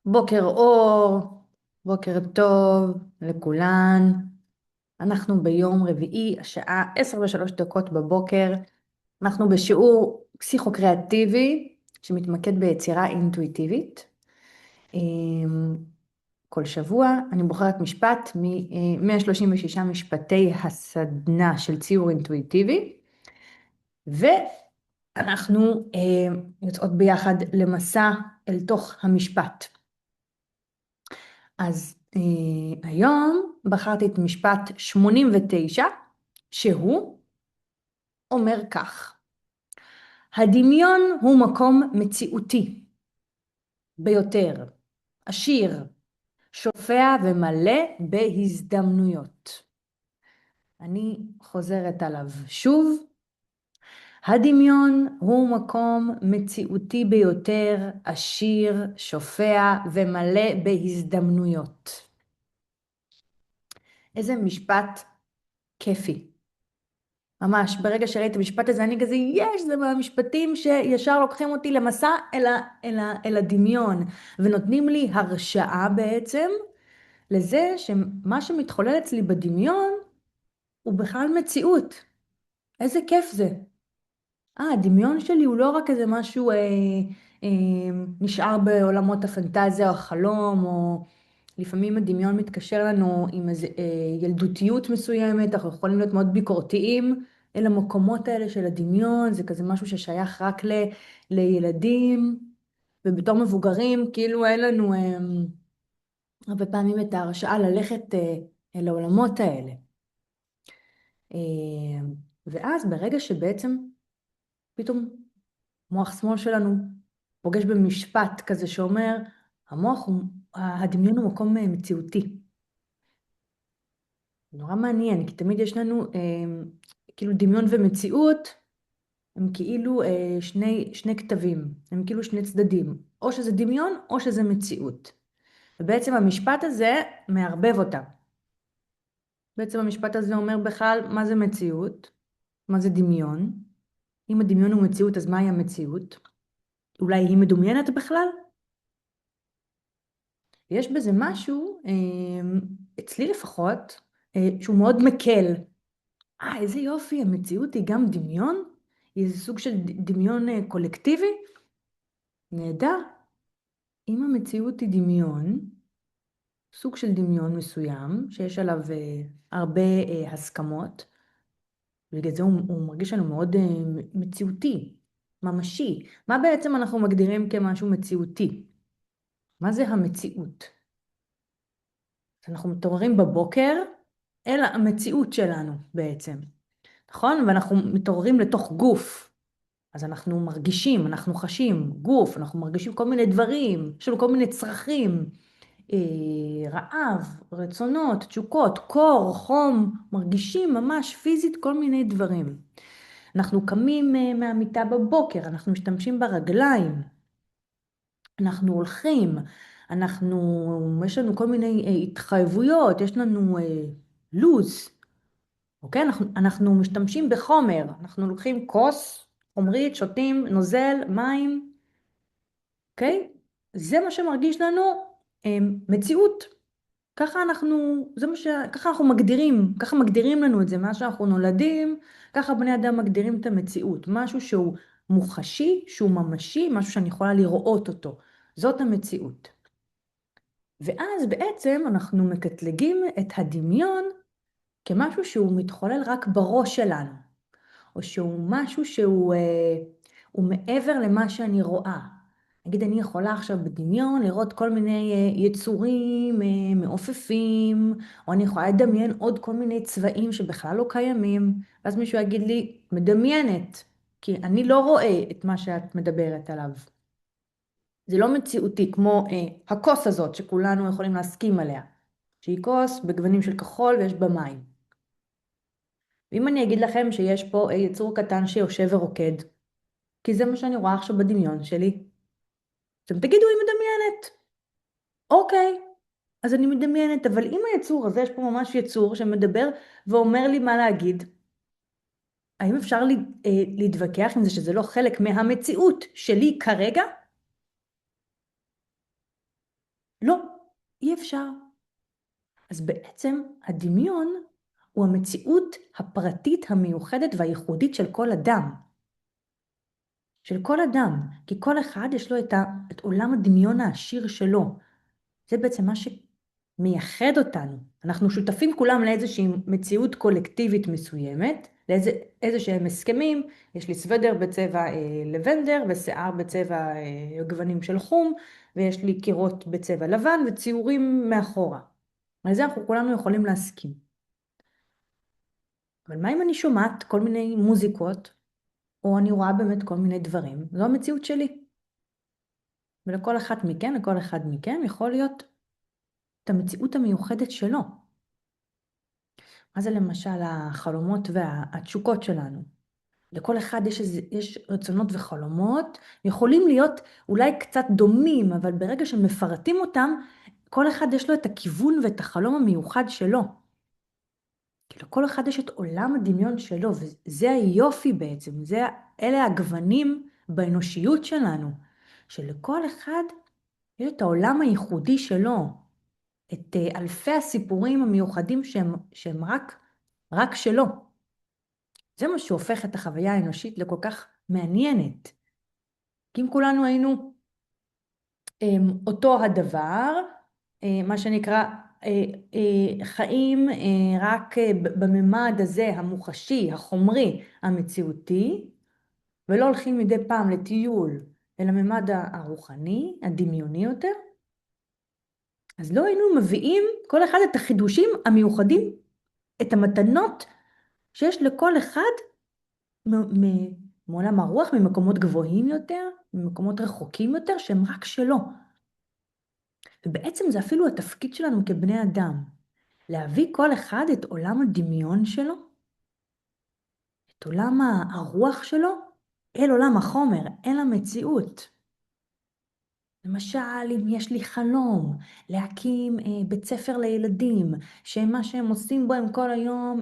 בוקר אור, בוקר טוב לכולן. אנחנו ביום רביעי, השעה 10:03 בבוקר. אנחנו בשיעור פסיכו-קריאטיבי שמתמקד ביצירה אינטואיטיבית. כל שבוע אני בוחרת משפט מ-136 משפטי הסדנה של ציור אינטואיטיבי, ואנחנו יוצאות ביחד למסע אל תוך המשפט. אז היום בחרתי את משפט 89, שהוא אומר כך: הדמיון הוא מקום מציאותי ביותר, עשיר, שופע ומלא בהזדמנויות. אני חוזרת עליו שוב. הדמיון הוא מקום מציאותי ביותר, עשיר, שופע ומלא בהזדמנויות. איזה משפט כיפי. ממש, ברגע שראיתי את המשפט הזה, אני כזה, זה מהמשפטים שישר לוקחים אותי למסע אל הדמיון, ונותנים לי הרשאה בעצם לזה שמה שמתחולל אצלי בדמיון הוא בכלל מציאות. איזה כיף זה. הדמיון שלי הוא לא רק איזה משהו אה, נשאר בעולמות הפנטזיה או החלום, או לפעמים הדמיון מתקשר לנו עם איזו ילדותיות מסוימת, אנחנו יכולים להיות מאוד ביקורתיים אל המקומות האלה של הדמיון, זה כזה משהו ששייך רק לילדים, ובתור מבוגרים כאילו אין לנו הרבה פעמים את ההרשאה ללכת אל העולמות האלה. ואז ברגע שבעצם פתאום מוח שמאל שלנו פוגש במשפט כזה שאומר, הדמיון הוא מקום מציאותי. נורא מעניין, כי תמיד יש לנו כאילו דמיון ומציאות, הם כאילו שני כתבים, הם כאילו שני צדדים, או שזה דמיון או שזה מציאות. ובעצם המשפט הזה מערבב אותם. בעצם המשפט הזה אומר בכלל מה זה מציאות, מה זה דמיון. אם הדמיון הוא מציאות, אז מהי המציאות? אולי היא מדומיינת בכלל? יש בזה משהו, אצלי לפחות, שהוא מאוד מקל. איזה יופי, המציאות היא גם דמיון? היא איזה סוג של דמיון קולקטיבי? נהדר. אם המציאות היא דמיון, סוג של דמיון מסוים, שיש עליו הרבה הסכמות, בגלל זה הוא מרגיש לנו מאוד מציאותי, ממשי. מה בעצם אנחנו מגדירים כמשהו מציאותי? מה זה המציאות? אנחנו מתעוררים בבוקר אל המציאות שלנו בעצם, נכון? ואנחנו מתעוררים לתוך גוף. אז אנחנו מרגישים, אנחנו חשים גוף, אנחנו מרגישים כל מיני דברים, יש לנו כל מיני צרכים, רעב, רצונות, תשוקות, קור, חום, מרגישים ממש פיזית כל מיני דברים. אנחנו קמים מהמיטה בבוקר, אנחנו משתמשים ברגליים, אנחנו הולכים, יש לנו כל מיני התחייבויות, יש לנו לוז, אוקיי? אנחנו משתמשים בחומר, אנחנו לוקחים כוס, חומרית, שותים, נוזל, מים, אוקיי? זה מה שמרגיש לנו מציאות. ככה אנחנו מגדירים, ככה מגדירים לנו את זה, מה שאנחנו נולדים, ככה בני אדם מגדירים את המציאות, משהו שהוא מוחשי, שהוא ממשי, משהו שאני יכולה לראות אותו. זאת המציאות. ואז בעצם אנחנו מקטלגים את הדמיון כמשהו שהוא מתחולל רק בראש שלנו, או שהוא משהו הוא מעבר למה שאני רואה. נגיד, אני יכולה עכשיו בדמיון לראות כל מיני יצורים מעופפים, או אני יכולה לדמיין עוד כל מיני צבעים שבכלל לא קיימים, ואז מישהו יגיד לי, מדמיינת, כי אני לא רואה את מה שאת מדברת עליו. זה לא מציאותי כמו הכוס הזאת שכולנו יכולים להסכים עליה, שהיא כוס בגוונים של כחול ויש בה מים. ואם אני אגיד לכם שיש פה יצור קטן שיושב ורוקד, כי זה מה שאני רואה עכשיו בדמיון שלי, אתם תגידו, היא מדמיינת. אוקיי, אז אני מדמיינת, אבל אם היצור הזה, יש פה ממש יצור שמדבר ואומר לי מה להגיד, האם אפשר להתווכח עם זה שזה לא חלק מהמציאות שלי כרגע? לא, אי אפשר. אז בעצם הדמיון הוא המציאות הפרטית המיוחדת והייחודית של כל אדם. של כל אדם, כי כל אחד יש לו את עולם הדמיון העשיר שלו. זה בעצם מה שמייחד אותנו. אנחנו שותפים כולם לאיזושהי מציאות קולקטיבית מסוימת, לאיזה שהם הסכמים. יש לי סוודר בצבע לבנדר ושיער בצבע גוונים של חום, ויש לי קירות בצבע לבן וציורים מאחורה. על זה אנחנו כולנו יכולים להסכים. אבל מה אם אני שומעת כל מיני מוזיקות, או אני רואה באמת כל מיני דברים? זו המציאות שלי. ולכל אחת מכן, לכל אחד מכם, יכול להיות את המציאות המיוחדת שלו. מה זה למשל החלומות והתשוקות שלנו? לכל אחד יש רצונות וחלומות, יכולים להיות אולי קצת דומים, אבל ברגע שמפרטים אותם, כל אחד יש לו את הכיוון ואת החלום המיוחד שלו. כי לכל אחד יש את עולם הדמיון שלו, וזה היופי בעצם, אלה הגוונים באנושיות שלנו, שלכל אחד יש את העולם הייחודי שלו, את אלפי הסיפורים המיוחדים שהם רק שלו. זה מה שהופך את החוויה האנושית לכל כך מעניינת. כי אם כולנו היינו אותו הדבר, מה שנקרא חיים רק בממד הזה המוחשי, החומרי, המציאותי, ולא הולכים מדי פעם לטיול אל הממד הרוחני, הדמיוני יותר, אז לא היינו מביאים כל אחד את החידושים המיוחדים, את המתנות שיש לכל אחד מעולם הרוח, ממקומות גבוהים יותר, ממקומות רחוקים יותר, שהם רק שלו. ובעצם זה אפילו התפקיד שלנו כבני אדם, להביא כל אחד את עולם הדמיון שלו, את עולם הרוח שלו, אל עולם החומר, אל המציאות. למשל, אם יש לי חלום להקים בית ספר לילדים, שמה שהם עושים בו הם כל היום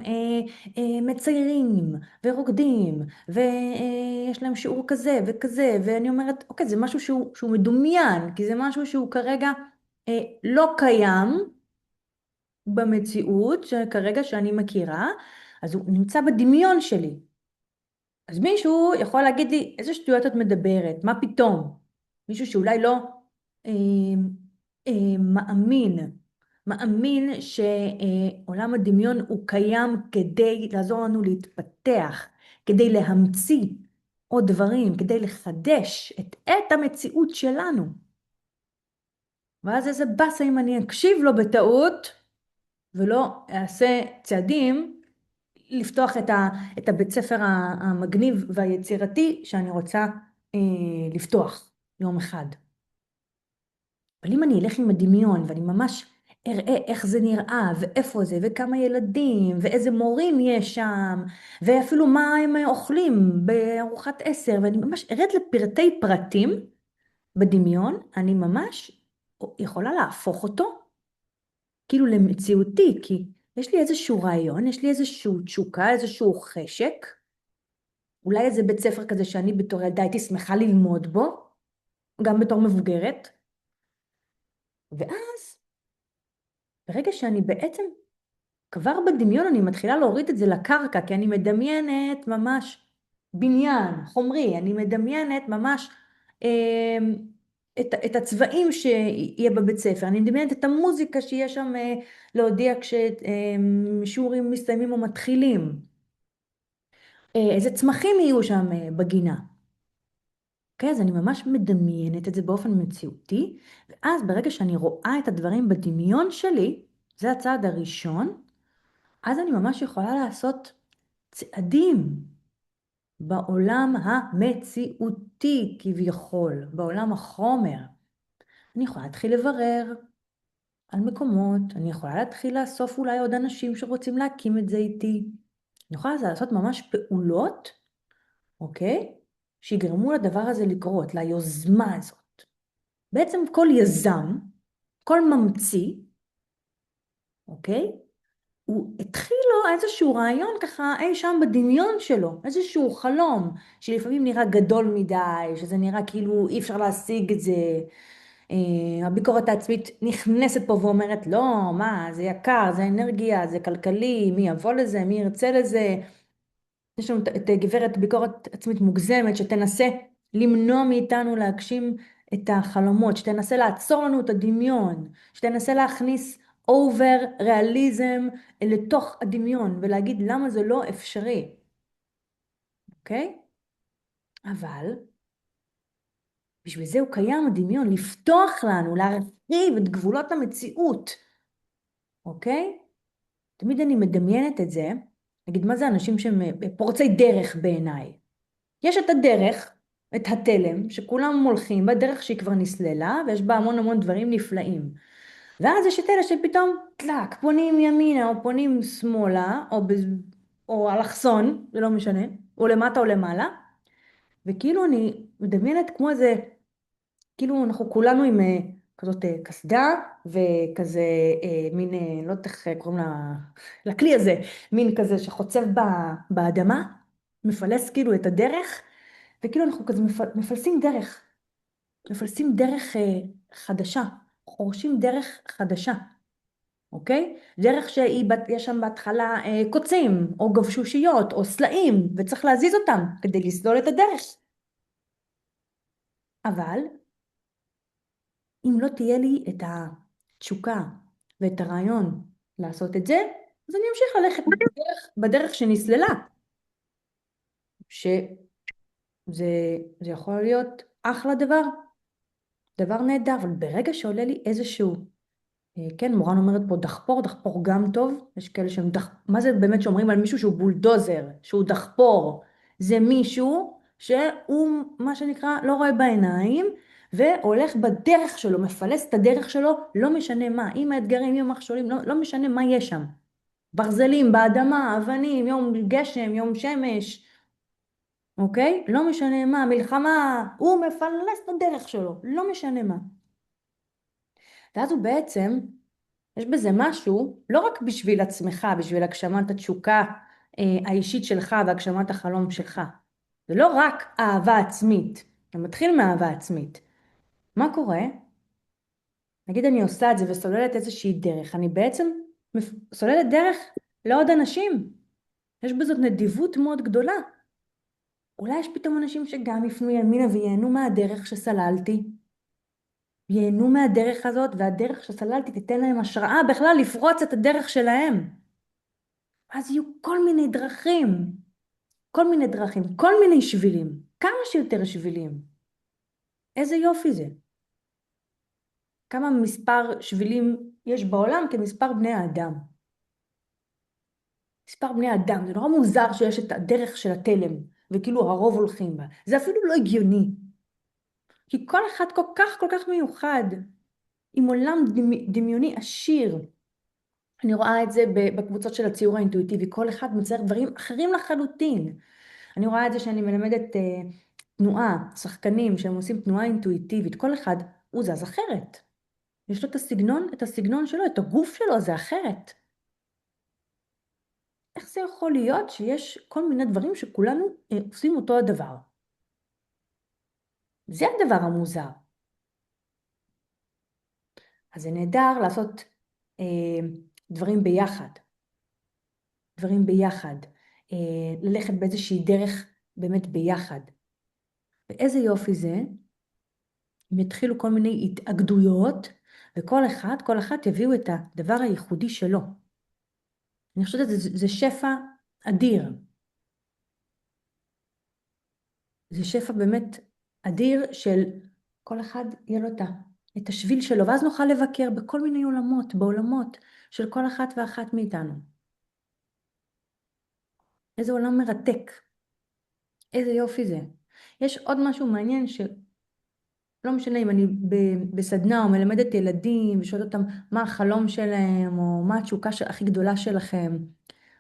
מציירים ורוקדים, ויש להם שיעור כזה וכזה, ואני אומרת, אוקיי, זה משהו שהוא מדומיין, כי זה משהו שהוא כרגע לא קיים במציאות, שכרגע שאני מכירה, אז הוא נמצא בדמיון שלי. אז מישהו יכול להגיד לי, איזה שטויות את מדברת, מה פתאום? מישהו שאולי לא מאמין שעולם הדמיון הוא קיים כדי לעזור לנו להתפתח, כדי להמציא עוד דברים, כדי לחדש את המציאות שלנו. ואז איזה באסה אם אני אקשיב לו בטעות, ולא אעשה צעדים לפתוח את הבית ספר המגניב והיצירתי שאני רוצה לפתוח יום אחד. אבל אם אני אלך עם הדמיון ואני ממש אראה איך זה נראה ואיפה זה וכמה ילדים ואיזה מורים יש שם ואפילו מה הם אוכלים בארוחת 10 ואני ממש ארד לפרטי פרטים בדמיון, אני ממש יכולה להפוך אותו כאילו למציאותי, כי יש לי איזשהו רעיון, יש לי איזשהו תשוקה, איזשהו חשק, אולי איזה בית ספר כזה שאני בתור ילדה הייתי שמחה ללמוד בו, גם בתור מבוגרת, ואז ברגע שאני בעצם כבר בדמיון אני מתחילה להוריד את זה לקרקע, כי אני מדמיינת ממש בניין חומרי, אני מדמיינת ממש את הצבעים שיהיה בבית ספר, אני מדמיינת את המוזיקה שיהיה שם להודיע כששיעורים מסתיימים או מתחילים, איזה צמחים יהיו שם בגינה. אוקיי, אז אני ממש מדמיינת את זה באופן מציאותי, ואז ברגע שאני רואה את הדברים בדמיון שלי, זה הצעד הראשון, אז אני ממש יכולה לעשות צעדים בעולם המציאותי כביכול, בעולם החומר. אני יכולה להתחיל לברר על מקומות, אני יכולה להתחיל לאסוף אולי עוד אנשים שרוצים להקים את זה איתי. אני יכולה לעשות ממש פעולות, אוקיי? שיגרמו לדבר הזה לקרות, ליוזמה הזאת. בעצם כל יזם, כל ממציא, אוקיי? הוא התחיל לו איזשהו רעיון ככה אי שם בדמיון שלו, איזשהו חלום שלפעמים נראה גדול מדי, שזה נראה כאילו אי אפשר להשיג את זה, הביקורת העצמית נכנסת פה ואומרת, לא, מה, זה יקר, זה אנרגיה, זה כלכלי, מי יבוא לזה, מי ירצה לזה. יש לנו את גברת ביקורת עצמית מוגזמת שתנסה למנוע מאיתנו להגשים את החלומות, שתנסה לעצור לנו את הדמיון, שתנסה להכניס אובר ריאליזם לתוך הדמיון ולהגיד למה זה לא אפשרי, אוקיי? אבל בשביל זה הוא קיים הדמיון, לפתוח לנו, להרחיב את גבולות המציאות, אוקיי? תמיד אני מדמיינת את זה, נגיד מה זה אנשים שהם פורצי דרך בעיניי? יש את הדרך, את התלם, שכולם הולכים בדרך שהיא כבר נסללה, ויש בה המון המון דברים נפלאים. ואז יש את אלה שפתאום, טלק, פונים ימינה או פונים שמאלה, או אלכסון, זה לא משנה, או למטה או למעלה, וכאילו אני מדמיינת כמו איזה, כאילו אנחנו כולנו עם כזאת קסדה, וכזה מין, לא יודעת איך קוראים לכלי הזה, מין כזה שחוצב באדמה, מפלס כאילו את הדרך, וכאילו אנחנו כזה מפלסים דרך חדשה, חורשים דרך חדשה, אוקיי? דרך שיש שם בהתחלה קוצים, או גבשושיות, או סלעים, וצריך להזיז אותם כדי לסלול את הדרך. אבל אם לא תהיה לי את התשוקה ואת הרעיון לעשות את זה, אז אני אמשיך ללכת בדרך שנסללה. שזה יכול להיות אחלה דבר נהדר, אבל ברגע שעולה לי איזשהו, כן, מורן אומרת פה דחפור גם טוב, יש כאלה שהם מה זה באמת שאומרים על מישהו שהוא בולדוזר, שהוא דחפור? זה מישהו שהוא, מה שנקרא, לא רואה בעיניים, והולך בדרך שלו, מפלס את הדרך שלו, לא משנה מה, עם האתגרים, עם המכשולים, לא משנה מה יש שם. ברזלים, באדמה, אבנים, יום גשם, יום שמש, אוקיי? לא משנה מה, מלחמה, הוא מפלס את הדרך שלו, לא משנה מה. ואז הוא בעצם, יש בזה משהו, לא רק בשביל עצמך, בשביל הגשמת התשוקה האישית שלך והגשמת החלום שלך. זה לא רק אהבה עצמית, זה מתחיל מאהבה עצמית. מה קורה? נגיד אני עושה את זה וסוללת איזושהי דרך, אני בעצם סוללת דרך לעוד אנשים. יש בזאת נדיבות מאוד גדולה. אולי יש פתאום אנשים שגם יפנו ימינה וייהנו מהדרך שסללתי. ייהנו מהדרך הזאת, והדרך שסללתי תיתן להם השראה בכלל לפרוץ את הדרך שלהם. אז יהיו כל מיני דרכים, כל מיני שבילים, כמה שיותר שבילים. איזה יופי זה. כמה מספר שבילים יש בעולם כמספר בני האדם. מספר בני האדם, זה נורא מוזר שיש את הדרך של התלם, וכאילו הרוב הולכים בה. זה אפילו לא הגיוני. כי כל אחד כל כך מיוחד, עם עולם דמיוני עשיר. אני רואה את זה בקבוצות של הציור האינטואיטיבי, כל אחד מצייר דברים אחרים לחלוטין. אני רואה את זה שאני מלמדת תנועה, שחקנים שהם עושים תנועה אינטואיטיבית, כל אחד הוא זז אחרת. יש לו את הסגנון שלו, את הגוף שלו, זה אחרת. איך זה יכול להיות שיש כל מיני דברים שכולנו עושים אותו הדבר? זה הדבר המוזר. אז זה נהדר לעשות דברים ביחד. ללכת באיזושהי דרך באמת ביחד. ואיזה יופי זה, אם יתחילו כל מיני התאגדויות, וכל אחד יביאו את הדבר הייחודי שלו. אני חושבת שזה שפע אדיר. זה שפע באמת אדיר של כל אחד יהיה לו את השביל שלו, ואז נוכל לבקר בכל מיני בעולמות של כל אחת ואחת מאיתנו. איזה עולם מרתק. איזה יופי זה. יש עוד משהו מעניין לא משנה אם אני בסדנה או מלמדת ילדים ושואלת אותם מה החלום שלהם או מה התשוקה הכי גדולה שלכם.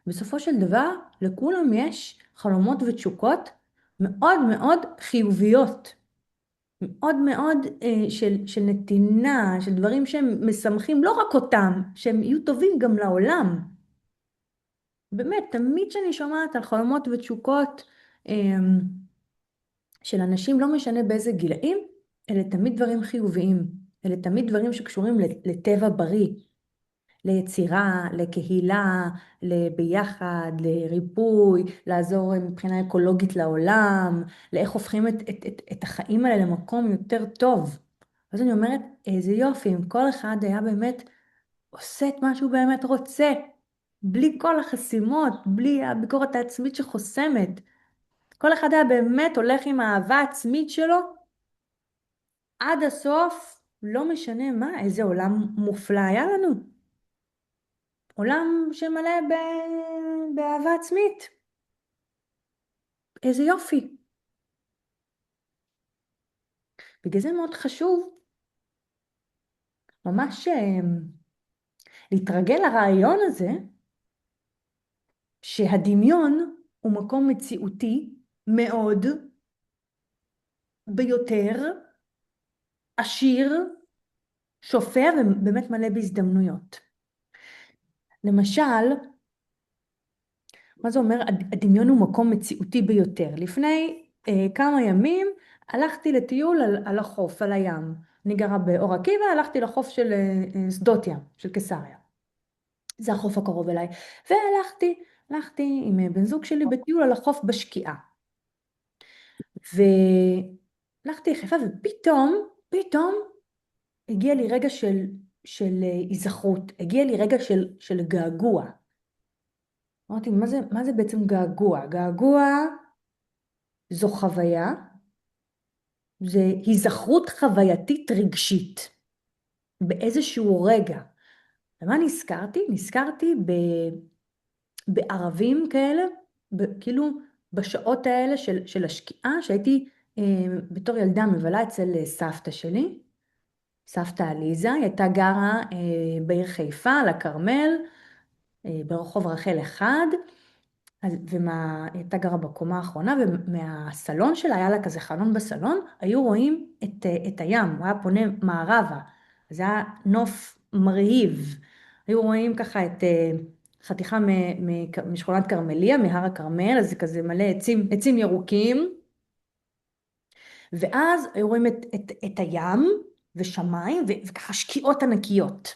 בסופו של דבר לכולם יש חלומות ותשוקות מאוד מאוד חיוביות. מאוד מאוד של נתינה, של דברים שהם משמחים לא רק אותם, שהם יהיו טובים גם לעולם. באמת, תמיד שאני שומעת על חלומות ותשוקות של אנשים, לא משנה באיזה גילאים, אלה תמיד דברים חיוביים. אלה תמיד דברים שקשורים לטבע בריא, ליצירה, לקהילה, לביחד, לריפוי, לעזור מבחינה אקולוגית לעולם, לאיך הופכים את החיים האלה למקום יותר טוב. אז אני אומרת, איזה יופי, אם כל אחד היה באמת עושה את מה שהוא באמת רוצה, בלי כל החסימות, בלי הביקורת העצמית שחוסמת. כל אחד היה באמת הולך עם האהבה העצמית שלו עד הסוף, לא משנה מה, איזה עולם מופלא היה לנו. עולם שמלא באהבה עצמית. איזה יופי. בגלל זה מאוד חשוב ממש להתרגל לרעיון הזה, שהדמיון הוא מקום מציאותי מאוד, ביותר, עשיר, שופע ובאמת מלא בהזדמנויות. למשל, מה זה אומר? הדמיון הוא מקום מציאותי ביותר. לפני כמה ימים הלכתי לטיול על החוף, על הים. אני גרה באור עקיבא, הלכתי לחוף של שדות ים, של קיסריה. זה החוף הקרוב אליי. והלכתי עם בן זוג שלי בטיול על החוף בשקיעה. והלכתי לחיפה פתאום הגיע לי רגע של היזכרות, הגיע לי רגע של געגוע. אמרתי, מה זה בעצם געגוע? געגוע זו חוויה, זה היזכרות חווייתית רגשית, באיזשהו רגע. ומה נזכרתי? נזכרתי בערבים כאלה, כאילו בשעות האלה של השקיעה, שהייתי בתור ילדה מבלה אצל סבתא שלי, סבתא עליזה, היא הייתה גרה בעיר חיפה, על הכרמל, ברחוב רחל 1, הייתה גרה בקומה האחרונה, ומהסלון שלה, היה לה כזה חלון בסלון, היו רואים את הים, הוא היה פונה מערבה, זה היה נוף מרהיב, היו רואים ככה את חתיכה משכונת כרמליה, מהר הכרמל, אז זה כזה מלא עצים ירוקים, ואז היו רואים את הים ושמיים, וככה שקיעות ענקיות.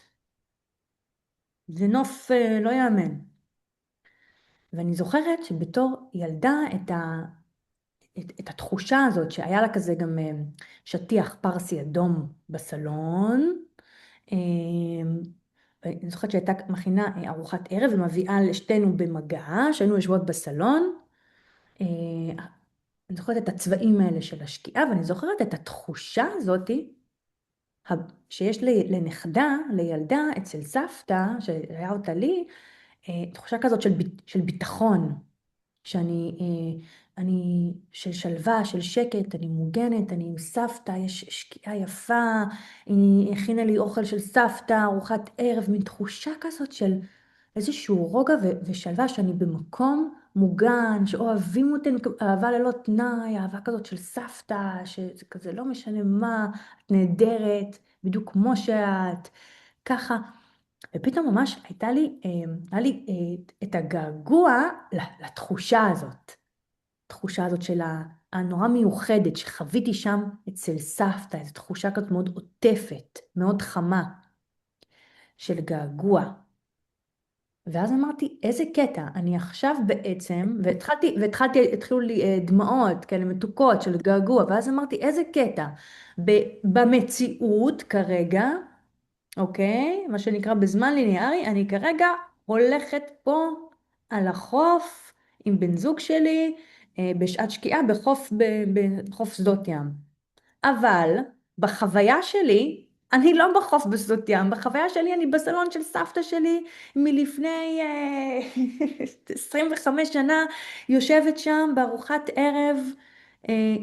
זה נוף לא יאמן. ואני זוכרת שבתור ילדה את התחושה הזאת, שהיה לה כזה גם שטיח פרסי אדום בסלון, אני זוכרת שהייתה מכינה ארוחת ערב ומביאה לשתינו במגע, שהיינו יושבות בסלון, אני זוכרת את הצבעים האלה של השקיעה, ואני זוכרת את התחושה הזאת שיש לנכדה, לילדה, אצל סבתא, שהיה אותה לי, תחושה כזאת של ביטחון, של שלווה, של שקט, אני מוגנת, אני עם סבתא, יש שקיעה יפה, היא הכינה לי אוכל של סבתא, ארוחת ערב, מין תחושה כזאת של איזשהו רוגע ושלווה, שאני במקום מוגן, שאוהבים אותי, אהבה ללא תנאי, אהבה כזאת של סבתא, שזה כזה לא משנה מה, את נהדרת, בדיוק כמו שאת, ככה. ופתאום ממש היה לי את הגעגוע לתחושה הזאת. תחושה הזאת של הנורא מיוחדת שחוויתי שם אצל סבתא, איזו תחושה כזאת מאוד עוטפת, מאוד חמה, של געגוע. ואז אמרתי, איזה קטע, אני עכשיו בעצם, התחילו לי דמעות כאלה מתוקות של געגוע, ואז אמרתי, איזה קטע, במציאות כרגע, אוקיי? מה שנקרא בזמן ליניארי, אני כרגע הולכת פה על החוף עם בן זוג שלי, בשעת שקיעה בחוף שדות ים. אבל בחוויה שלי, אני לא בחוף בשדות ים, בחוויה שלי אני בסלון של סבתא שלי מלפני 25 שנה, יושבת שם בארוחת ערב,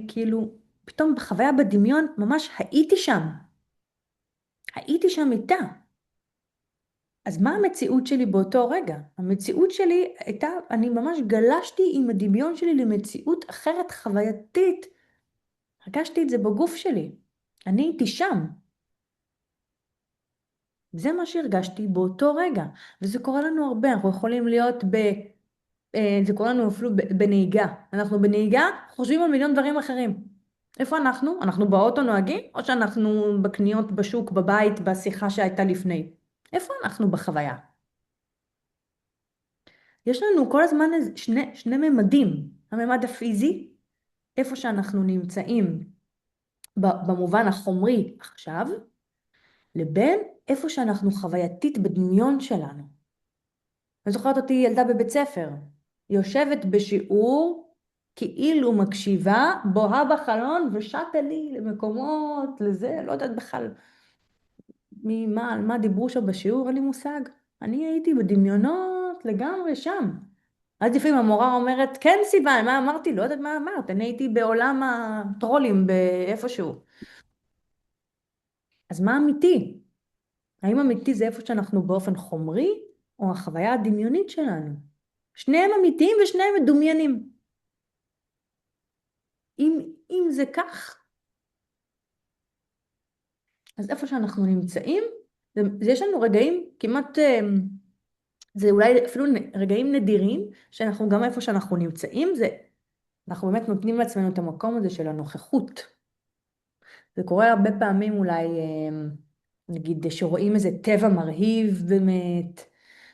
כאילו, פתאום בחוויה בדמיון, ממש הייתי שם איתה. אז מה המציאות שלי באותו רגע? המציאות שלי הייתה, אני ממש גלשתי עם הדמיון שלי למציאות אחרת חווייתית. הרגשתי את זה בגוף שלי. אני הייתי שם. זה מה שהרגשתי באותו רגע. וזה קורה לנו הרבה, אנחנו יכולים להיות זה קורה לנו אפילו בנהיגה. אנחנו בנהיגה חושבים על מיליון דברים אחרים. איפה אנחנו? אנחנו באוטו נוהגים, או שאנחנו בקניות בשוק, בבית, בשיחה שהייתה לפני? איפה אנחנו בחוויה? יש לנו כל הזמן שני ממדים. הממד הפיזי, איפה שאנחנו נמצאים במובן החומרי עכשיו, לבין איפה שאנחנו חווייתית בדמיון שלנו. אני זוכרת אותי ילדה בבית ספר, יושבת בשיעור, כאילו מקשיבה, בוהה בחלון ושטה לי למקומות, לזה, לא יודעת בכלל על מה דיברו שם בשיעור, אין לי מושג. אני הייתי בדמיונות לגמרי שם. אז לפעמים המורה אומרת, כן סיוון, מה אמרתי? לא יודעת מה אמרת, אני הייתי בעולם הטרולים באיפשהו. אז מה אמיתי? האם אמיתי זה איפה שאנחנו באופן חומרי, או החוויה הדמיונית שלנו? שניהם אמיתיים ושניהם מדומיינים. אם זה כך, אז איפה שאנחנו נמצאים, יש לנו רגעים כמעט, זה אולי אפילו רגעים נדירים, שאנחנו גם איפה שאנחנו נמצאים, אנחנו באמת נותנים לעצמנו את המקום הזה של הנוכחות. זה קורה הרבה פעמים אולי, נגיד שרואים איזה טבע מרהיב באמת,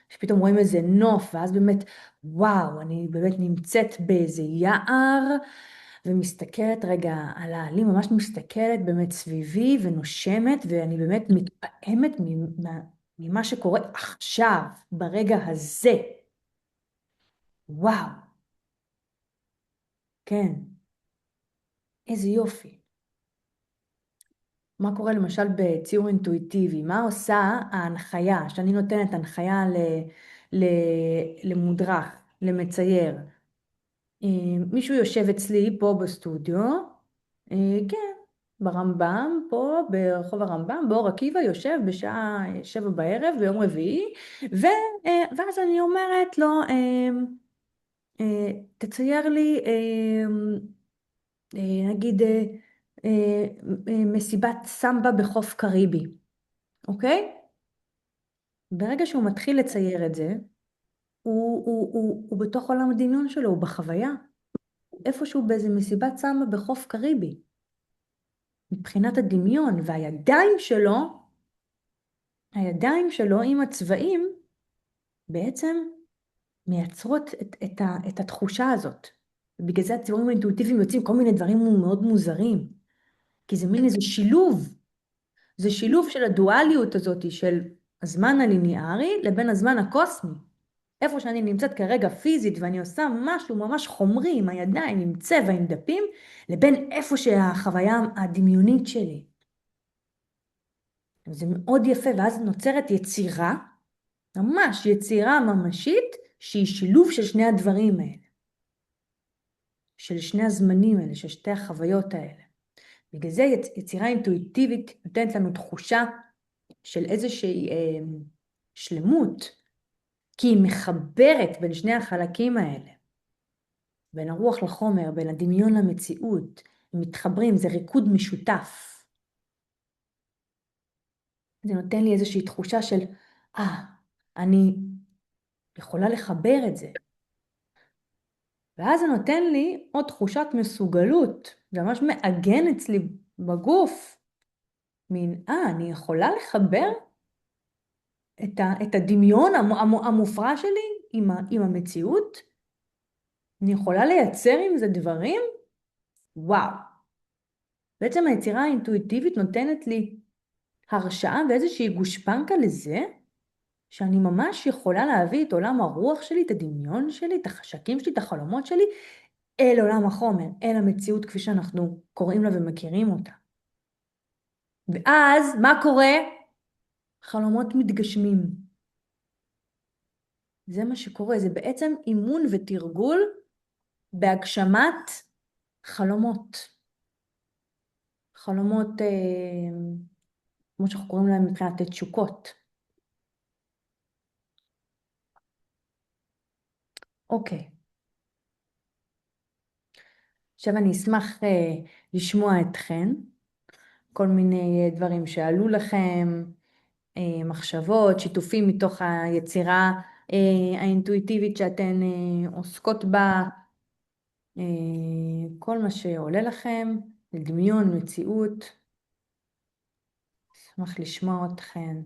שפתאום רואים איזה נוף, ואז באמת, וואו, אני באמת נמצאת באיזה יער, ומסתכלת רגע על העלים, ממש מסתכלת באמת סביבי ונושמת, ואני באמת מתפעמת ממה שקורה עכשיו, ברגע הזה. וואו, כן, איזה יופי. מה קורה למשל בציור אינטואיטיבי? מה עושה ההנחיה, שאני נותנת הנחיה ל, למודרך, למצייר? מישהו יושב אצלי פה בסטודיו, כן, ברמב"ם, פה ברחוב הרמב"ם, באור עקיבא, יושב בשעה 7 בערב ביום רביעי, ואז אני אומרת לו, תצייר לי, נגיד, מסיבת סמבה בחוף קריבי, אוקיי? ברגע שהוא מתחיל לצייר את זה, הוא בתוך עולם הדמיון שלו, הוא בחוויה. איפשהו באיזה מסיבת סמבה בחוף קריבי. מבחינת הדמיון, הידיים שלו עם הצבעים, בעצם מייצרות את התחושה הזאת. ובגלל זה הציורים האינטואיטיביים יוצאים כל מיני דברים מאוד מוזרים. כי זה מין איזה שילוב. זה שילוב של הדואליות הזאת של הזמן הליניארי לבין הזמן הקוסמי. איפה שאני נמצאת כרגע פיזית ואני עושה משהו ממש חומרי עם הידיים, עם צבע, עם דפים, לבין איפה שהחוויה הדמיונית שלי. זה מאוד יפה, ואז נוצרת יצירה, ממש יצירה ממשית, שהיא שילוב של שני הדברים האלה. של שני הזמנים האלה, של שתי החוויות האלה. בגלל זה יצירה אינטואיטיבית נותנת לנו תחושה של איזושהי שלמות, כי היא מחברת בין שני החלקים האלה. בין הרוח לחומר, בין הדמיון למציאות, הם מתחברים, זה ריקוד משותף. זה נותן לי איזושהי תחושה של, אני יכולה לחבר את זה. ואז זה נותן לי עוד תחושת מסוגלות, זה ממש מעגן אצלי בגוף. אני יכולה לחבר את הדמיון המופרע שלי עם המציאות? אני יכולה לייצר עם זה דברים? וואו. בעצם היצירה האינטואיטיבית נותנת לי הרשאה ואיזושהי גושפנקה לזה, שאני ממש יכולה להביא את עולם הרוח שלי, את הדמיון שלי, את החשקים שלי, את החלומות שלי, אל עולם החומר, אל המציאות כפי שאנחנו קוראים לה ומכירים אותה. ואז מה קורה? חלומות מתגשמים. זה מה שקורה, זה בעצם אימון ותרגול בהגשמת חלומות. חלומות, כמו שאנחנו קוראים להם מבחינת תשוקות. אוקיי. עכשיו אני אשמח לשמוע אתכן, כל מיני דברים שעלו לכם, מחשבות, שיתופים מתוך היצירה האינטואיטיבית שאתן עוסקות בה, כל מה שעולה לכם. לדמיון מציאות. אשמח לשמוע אתכם.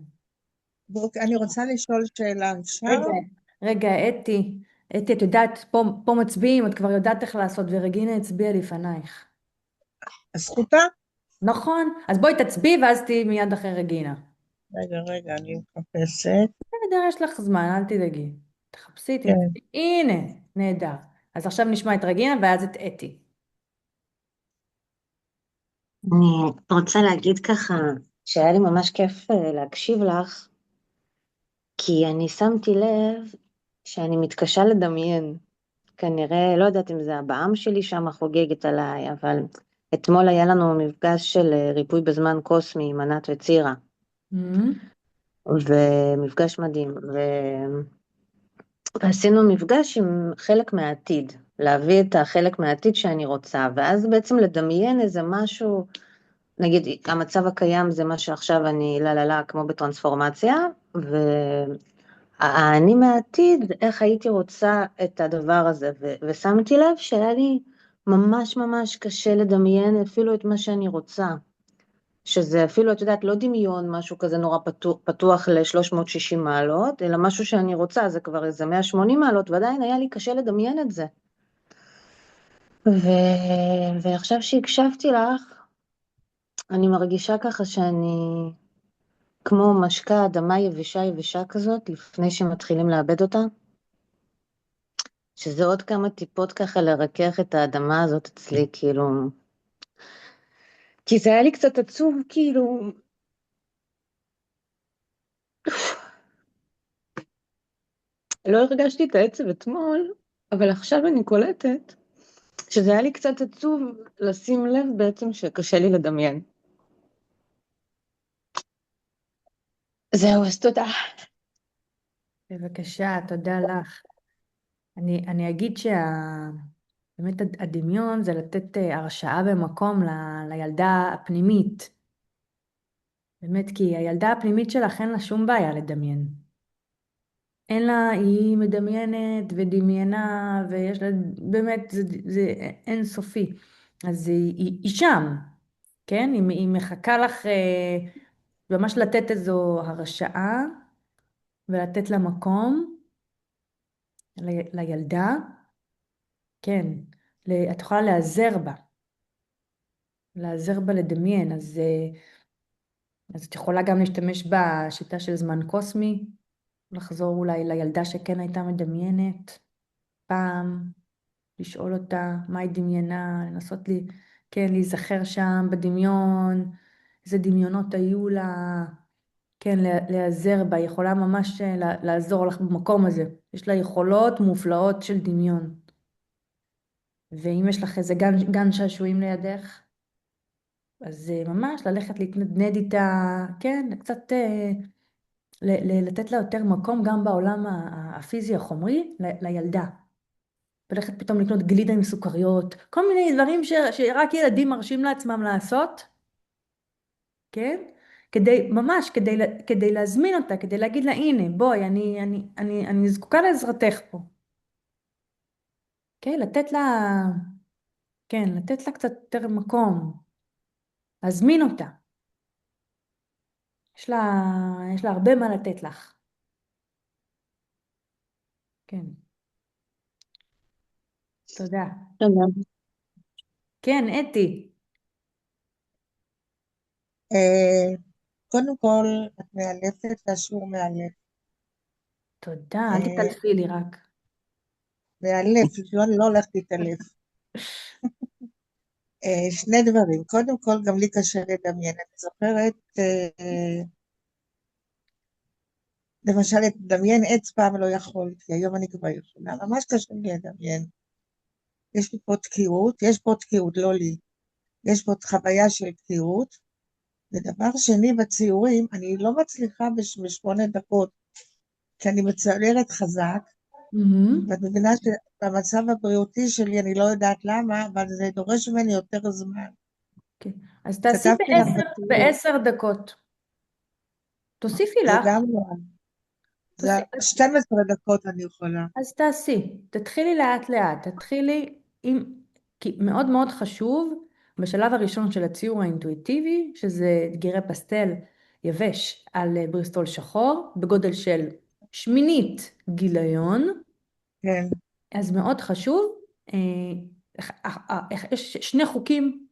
אני רוצה לשאול שאלה, אפשר? רגע, רגע, אתי, את יודעת, פה מצביעים, את כבר יודעת איך לעשות, ורגינה הצביעה לפנייך. זכותה? נכון? אז בואי תצביעי ואז תהיי מיד אחרי רגינה. רגע, אני מחפשת. בסדר, יש לך זמן, אל תדאגי. תחפשי, כן. תמצאי. הנה, נהדר. אז עכשיו נשמע את רגינה ואז את אתי. אני רוצה להגיד ככה שהיה לי ממש כיף להקשיב לך, כי אני שמתי לב שאני מתקשה לדמיין. כנראה, לא יודעת אם זה הבעם שלי שם חוגגת עליי, אבל אתמול היה לנו מפגש של ריפוי בזמן קוסמי עם ענת וצירה, Mhm. ומפגש מדהים, ועשינו מפגש עם חלק מהעתיד, להביא את החלק מהעתיד שאני רוצה, ואז בעצם לדמיין איזה משהו, נגיד, המצב הקיים זה מה שעכשיו אני לא, כמו בטרנספורמציה, והאני מהעתיד, איך הייתי רוצה את הדבר הזה, ושמתי לב שהיה לי ממש ממש קשה לדמיין אפילו את מה שאני רוצה, שזה אפילו, את יודעת, לא דמיון, משהו כזה נורא פתוח ל-360 מעלות, אלא משהו שאני רוצה, זה כבר איזה 180 מעלות, ועדיין היה לי קשה לדמיין את זה. ו... ועכשיו שהקשבתי לך, אני מרגישה ככה שאני כמו משקה אדמה יבשה יבשה כזאת, לפני שמתחילים לאבד אותה, שזה עוד כמה טיפות ככה לרכך את האדמה הזאת אצלי, כאילו, כי זה היה לי קצת עצוב, כאילו, לא הרגשתי את העצב אתמול, אבל עכשיו אני קולטת שזה היה לי קצת עצוב לשים לב בעצם שקשה לי לדמיין. זהו, אז תודה. בבקשה, תודה לך. אני אגיד באמת הדמיון זה לתת הרשאה במקום לילדה הפנימית. באמת, כי הילדה הפנימית שלך אין לה שום בעיה לדמיין. אין לה, היא מדמיינת ודמיינה, ויש לה, באמת, זה אינסופי. אז היא שם, כן? היא מחכה לך ממש לתת איזו הרשאה, ולתת לה מקום, לילדה, כן. את יכולה להיעזר בה, להיעזר בה לדמיין, אז את יכולה גם להשתמש בשיטה של זמן קוסמי, לחזור אולי לילדה שכן הייתה מדמיינת פעם, לשאול אותה מה היא דמיינה, לנסות כן, להיזכר שם בדמיון, איזה דמיונות היו לה, כן, להיעזר בה, היא יכולה ממש לעזור לך במקום הזה. יש לה יכולות מופלאות של דמיון. ואם יש לך איזה גן שעשועים לידך, אז ממש ללכת להתנדנד איתה, כן, קצת לתת לה יותר מקום גם בעולם הפיזי החומרי לילדה. ולכת פתאום לקנות גלידה עם סוכריות, כל מיני דברים שרק ילדים מרשים לעצמם לעשות, כן? ממש, כדי להזמין אותה, כדי להגיד לה, הנה, בואי, אני זקוקה לעזרתך פה. כן, לתת לה קצת יותר מקום, להזמין אותה. יש לה הרבה מה לתת לך. כן, תודה. תודה. כן, אתי, אה, קודם כל, את מאלפת והשיעור מאלף. תודה, אל אה, תתעלפי לי רק. מאלף, לא הולך להתעלף. שני דברים. קודם כל, גם לי קשה לדמיין. אני זוכרת, למשל, לדמיין עץ פעם לא יכולתי, היום אני כבר יכולה. ממש קשה לי לדמיין. יש לי פה תקיעות, יש פה תקיעות, לא לי. יש פה חוויה של תקיעות. ודבר שני, בציורים, אני לא מצליחה ב8 דקות, כי אני מציירת חזק, מהמם. ואת מבינה שבמצב הבריאותי שלי, אני לא יודעת למה, אבל זה דורש ממני יותר זמן. כן. אז תעשי כתבתי לך בציור, בעשר דקות. תוסיפי זה לך, גם לא, זה תוסיפי, 12 דקות אני יכולה. אז תעשי, תתחילי לאט לאט, תתחילי עם, כי מאוד מאוד חשוב בשלב הראשון של הציור האינטואיטיבי, שזה דגירי פסטל יבש על בריסטול שחור, בגודל של שמינית גיליון, כן, אז מאוד חשוב, יש שני חוקים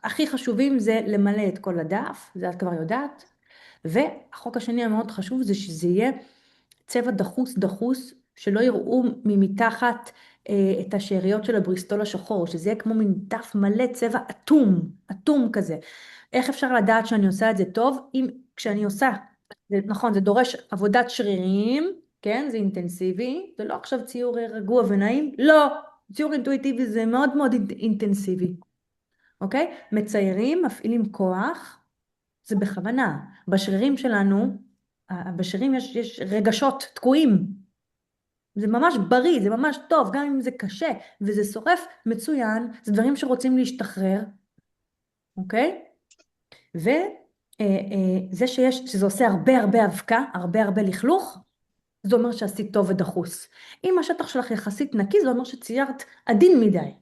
הכי חשובים, זה למלא את כל הדף, זה את כבר יודעת, והחוק השני המאוד חשוב זה שזה יהיה צבע דחוס, שלא יראו ממתחת את השאריות של הבריסטול השחור, שזה יהיה כמו מין דף מלא צבע אטום כזה. איך אפשר לדעת שאני עושה את זה טוב? כשאני עושה, נכון, זה דורש עבודת שרירים, כן, זה אינטנסיבי, זה לא עכשיו ציור רגוע ונעים, לא, ציור אינטואיטיבי זה מאוד מאוד אינטנסיבי, אוקיי? מציירים, מפעילים כוח, זה בכוונה. בשרירים שלנו, בשרירים יש רגשות תקועים. זה ממש בריא, זה ממש טוב, גם אם זה קשה, וזה שורף מצוין, זה דברים שרוצים להשתחרר, אוקיי? וזה שזה עושה הרבה אבקה, הרבה לכלוך, זה אומר שעשית טוב ודחוס. אם השטח שלך יחסית נקי, זה אומר שציירת עדין מדי.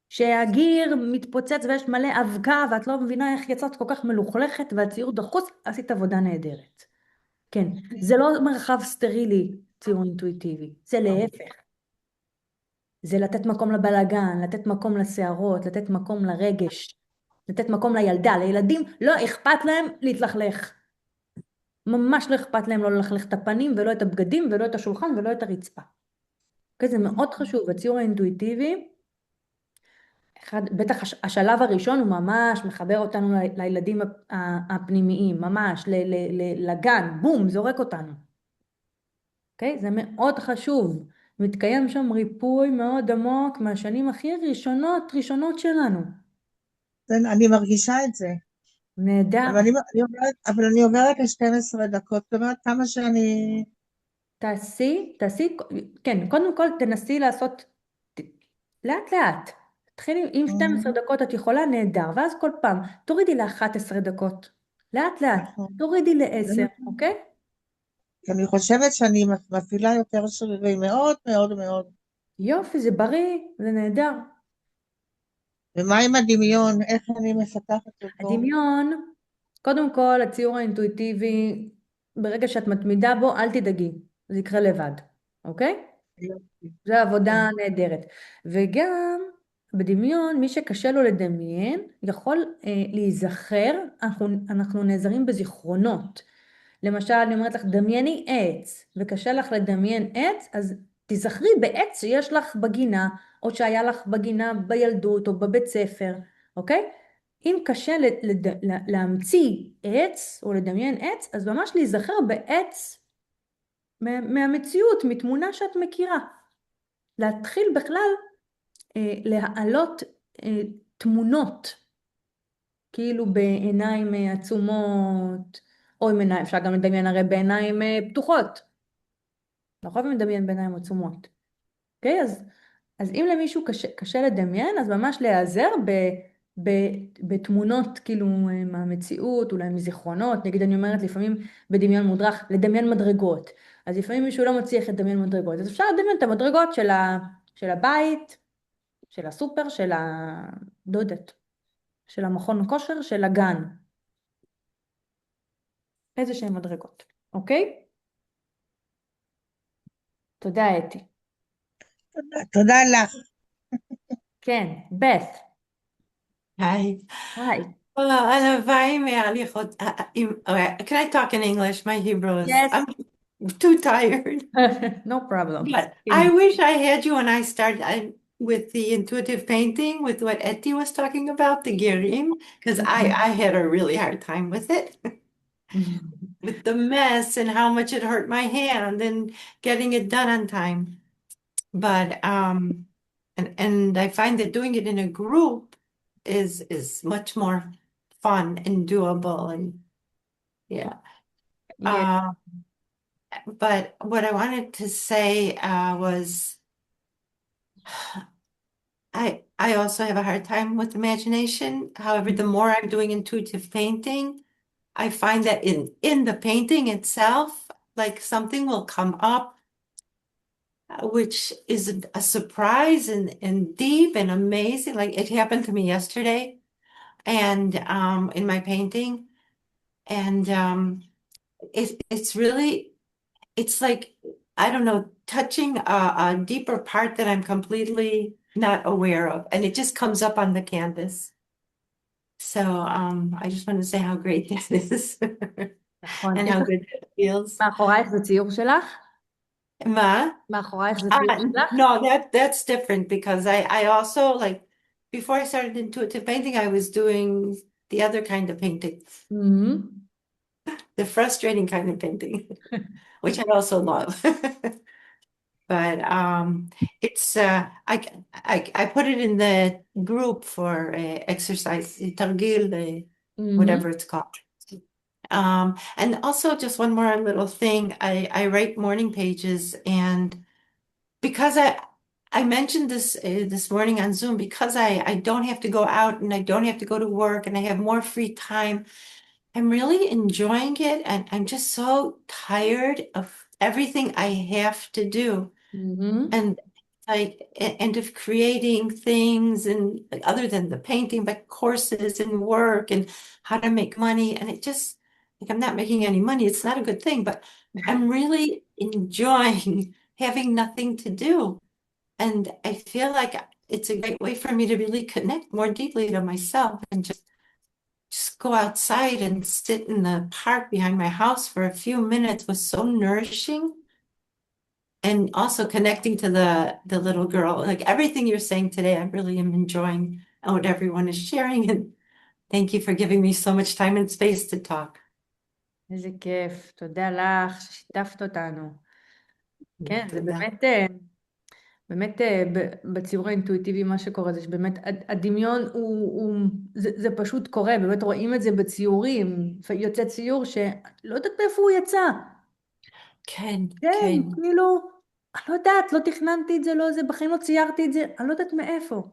שהגיר מתפוצץ ויש מלא אבקה, ואת לא מבינה איך יצאת כל כך מלוכלכת, והציור דחוס, עשית עבודה נהדרת. כן, זה לא מרחב סטרילי, ציור אינטואיטיבי, זה להפך. זה לתת מקום לבלגן, לתת מקום לשערות, לתת מקום לרגש, לתת מקום לילדה, לילדים לא אכפת להם להתלכלך. ממש לא אכפת להם לא ללכלך את הפנים, ולא את הבגדים, ולא את השולחן, ולא את הרצפה. אוקיי, זה מאוד חשוב, הציור האינטואיטיבי, בטח השלב הראשון הוא ממש מחבר אותנו לילדים הפנימיים, ממש לגן, בום, זורק אותנו. אוקיי? זה מאוד חשוב. מתקיים שם ריפוי מאוד עמוק מהשנים הכי ראשונות שלנו. אני מרגישה את זה. נהדר. אבל אני אומרת ל-12 דקות, זאת אומרת, כמה שאני... תעשי, כן, קודם כל תנסי לעשות לאט. תתחילי עם 12 דקות, את יכולה, נהדר, ואז כל פעם תורידי ל-11 דקות. לאט, תורידי ל-10, אוקיי? אני חושבת שאני מפעילה יותר שרירים, מאוד. יופי, זה בריא, זה נהדר. ומה עם הדמיון? איך אני מפתחת אותו? הדמיון, קודם כל, הציור האינטואיטיבי, ברגע שאת מתמידה בו, אל תדאגי, זה יקרה לבד, אוקיי? זו עבודה נהדרת. וגם בדמיון, מי שקשה לו לדמיין, יכול להיזכר, אנחנו נעזרים בזיכרונות. למשל, אני אומרת לך, דמייני עץ, וקשה לך לדמיין עץ, אז תזכרי בעץ שיש לך בגינה, או שהיה לך בגינה בילדות או בבית ספר, אוקיי? אם קשה להמציא עץ או לדמיין עץ, אז ממש להיזכר בעץ מהמציאות, מתמונה שאת מכירה. להתחיל בכלל להעלות תמונות, כאילו בעיניים עצומות, או עם עיניים, אפשר גם לדמיין הרי בעיניים פתוחות. לא חייבים לדמיין בעיניים עצומות. אוקיי? אז אם למישהו קשה לדמיין, אז ממש להיעזר בתמונות כאילו מהמציאות, אולי מזיכרונות, נגיד אני אומרת לפעמים בדמיון מודרך, לדמיין מדרגות. אז לפעמים מישהו לא מצליח לדמיין מדרגות, אז אפשר לדמיין את המדרגות של הבית, של הסופר, לא יודעת, של המכון הכושר, של הגן. איזה שהן מדרגות, אוקיי? תודה אתי. תודה לך. כן, בת. Hi. היי. Can I talk in English? My Hebrew is, Yes. I'm too tired. No problem. But I wish I had you when I started with the intuitive painting, with what Etty was talking about, the Girim, because I had a really hard time with it. With the mess and how much it hurt my hand and getting it done on time. But and I find that doing it in a group is much more fun and doable and yeah. Yeah. But what I wanted to say was I also have a hard time with imagination. However, the more I'm doing intuitive painting, I find that in the painting itself, like something will come up. which is a surprise and deep and amazing. Like it happened to me yesterday and in my painting. And it's really, it's like, I don't know, touching a deeper part that I'm completely not aware of. And it just comes up on the canvas. So I just want to say how great that is נכון. and יש how לך good it feels. מאחורייך זה ציור שלך? Ma? מאחורייך זה ציור שלך? No, that's different because I also like before I started intuitive painting, I was doing the other kind of painting, Mhm. the frustrating kind of painting, which I also love. But it's I put it in the group for exercise, ترجيل, Mhm. whatever it's called. And also just one more little thing, I write morning pages, and because I mentioned this this morning on Zoom, because I don't have to go out and I don't have to go to work and I have more free time, I'm really enjoying it, and I'm just so tired of everything I have to do. Mhm. And like and of creating things and like, other than the painting, but courses and work and how to make money. And it just like I'm not making any money. It's not a good thing, but I'm really enjoying having nothing to do. And I feel like it's a great way for me to really connect more deeply to myself and just go outside and sit in the park behind my house for a few minutes was so nourishing. And also connecting to the little girl, like everything you're saying today, I really am enjoying what everyone is sharing. And thank you for giving me so much time and space to talk. איזה כיף, תודה לך ששיתפת אותנו. כן, זה תודה. באמת בציור האינטואיטיבי מה שקורה זה שבאמת הדמיון זה פשוט קורה, באמת רואים את זה בציורים, יוצא ציור שלא יודעת מאיפה הוא יצא. כן, כן, כן, כאילו, אני לא יודעת, לא תכננתי את זה, לא זה, בחיים לא ציירתי את זה, אני לא יודעת מאיפה.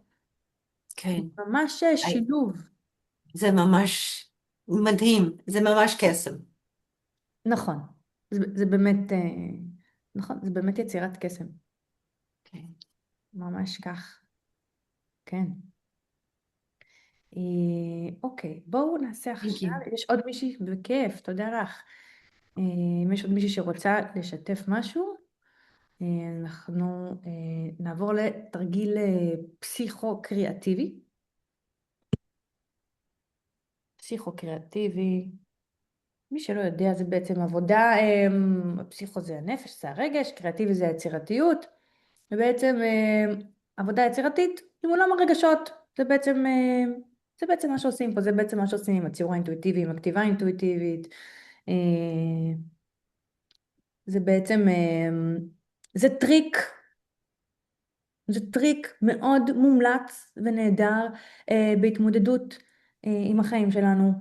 כן. ממש שילוב. זה ממש מדהים, זה ממש קסם. נכון, זה באמת, נכון, זה באמת יצירת קסם. כן. ממש כך. כן. אוקיי, בואו נעשה עכשיו, יש עוד מישהי, בכיף, תודה לך. אם יש עוד מישהי שרוצה לשתף משהו, אנחנו נעבור לתרגיל פסיכו-קריאטיבי. פסיכו-קריאטיבי, מי שלא יודע זה בעצם עבודה, פסיכו זה הנפש, זה הרגש, קריאטיבי זה היצירתיות, ובעצם עבודה יצירתית עם עולם הרגשות, זה בעצם מה שעושים פה, זה בעצם מה שעושים עם הציור האינטואיטיבי, עם הכתיבה האינטואיטיבית, זה בעצם, זה טריק מאוד מומלץ ונהדר בהתמודדות עם החיים שלנו,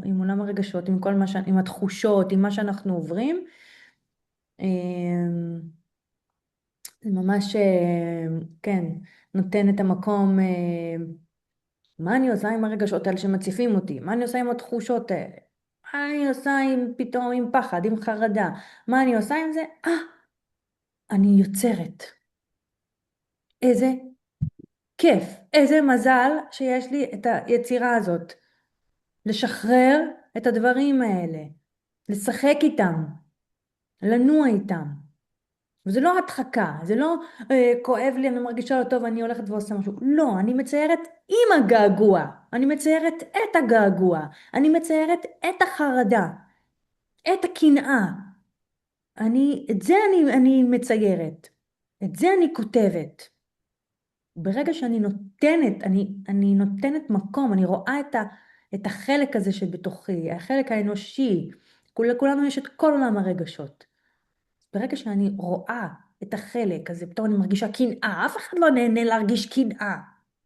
עם עולם הרגשות, עם כל עם התחושות, עם מה שאנחנו עוברים. זה ממש, כן, נותן את המקום, מה אני עושה עם הרגשות האלה שמציפים אותי? מה אני עושה עם התחושות האלה? מה אני עושה פתאום עם פחד, עם חרדה? מה אני עושה עם זה? אני יוצרת. איזה כיף, איזה מזל שיש לי את היצירה הזאת. לשחרר את הדברים האלה, לשחק איתם, לנוע איתם. וזה לא הדחקה, זה לא כואב לי, אני מרגישה לא טוב, אני הולכת ועושה משהו. לא, אני מציירת עם הגעגוע, אני מציירת את הגעגוע, אני מציירת את החרדה, את הקנאה. את זה אני מציירת, את זה אני כותבת. ברגע שאני נותנת, אני נותנת מקום, אני רואה את החלק הזה שבתוכי, החלק האנושי, לכולנו יש את כל עולם הרגשות. ברגע שאני רואה את החלק הזה, פתאום אני מרגישה קנאה, אף אחד לא נהנה להרגיש קנאה,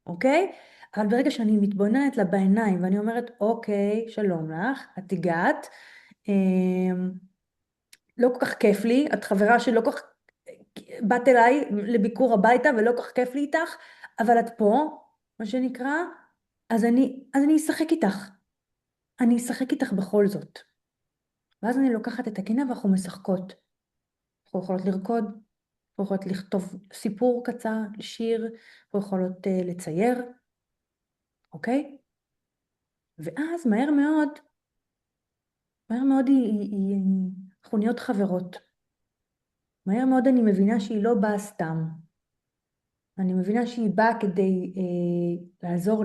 אוקיי? אבל ברגע שאני מתבוננת לה בעיניים ואני אומרת, אוקיי, שלום לך, את הגעת, לא כל כך כיף לי, את חברה שלא כל כך, באת אליי לביקור הביתה ולא כל כך כיף לי איתך, אבל את פה, מה שנקרא, אז אני אשחק איתך. אני אשחק איתך בכל זאת. ואז אני לוקחת את הקנאה ואנחנו משחקות. אנחנו יכולות לרקוד, אנחנו יכולות לכתוב סיפור קצר, שיר, אנחנו יכולות לצייר, אוקיי? ואז מהר מאוד אנחנו נהיות חברות. מהר מאוד אני מבינה שהיא לא באה סתם. אני מבינה שהיא באה כדי לעזור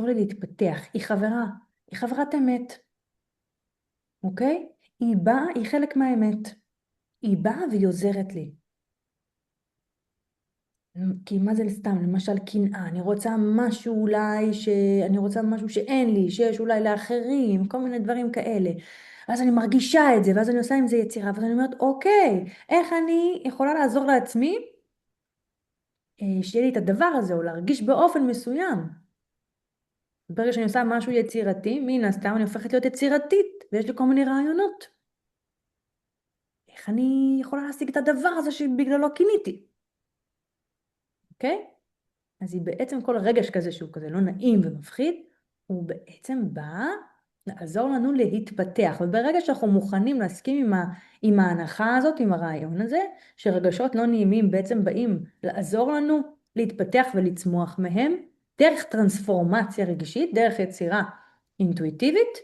לי להתפתח. היא חברת אמת, אוקיי? היא חלק מהאמת. היא באה והיא עוזרת לי. כי מה זה סתם? למשל קנאה, אני רוצה משהו שאין לי, שיש אולי לאחרים, כל מיני דברים כאלה. אז אני מרגישה את זה, ואז אני עושה עם זה יצירה, ואז אני אומרת, אוקיי, איך אני יכולה לעזור לעצמי, שיהיה לי את הדבר הזה, או להרגיש באופן מסוים. ברגע שאני עושה משהו יצירתי, מן הסתם אני הופכת להיות יצירתית, ויש לי כל מיני רעיונות. איך אני יכולה להשיג את הדבר הזה שבגללו קיניתי? אוקיי? אז היא בעצם כל רגש כזה שהוא כזה לא נעים ומפחיד, הוא בעצם בא לעזור לנו להתפתח. וברגע שאנחנו מוכנים להסכים עם ההנחה הזאת, עם הרעיון הזה, שרגשות לא נעימים בעצם באים לעזור לנו להתפתח ולצמוח מהם, דרך טרנספורמציה רגשית, דרך יצירה אינטואיטיבית,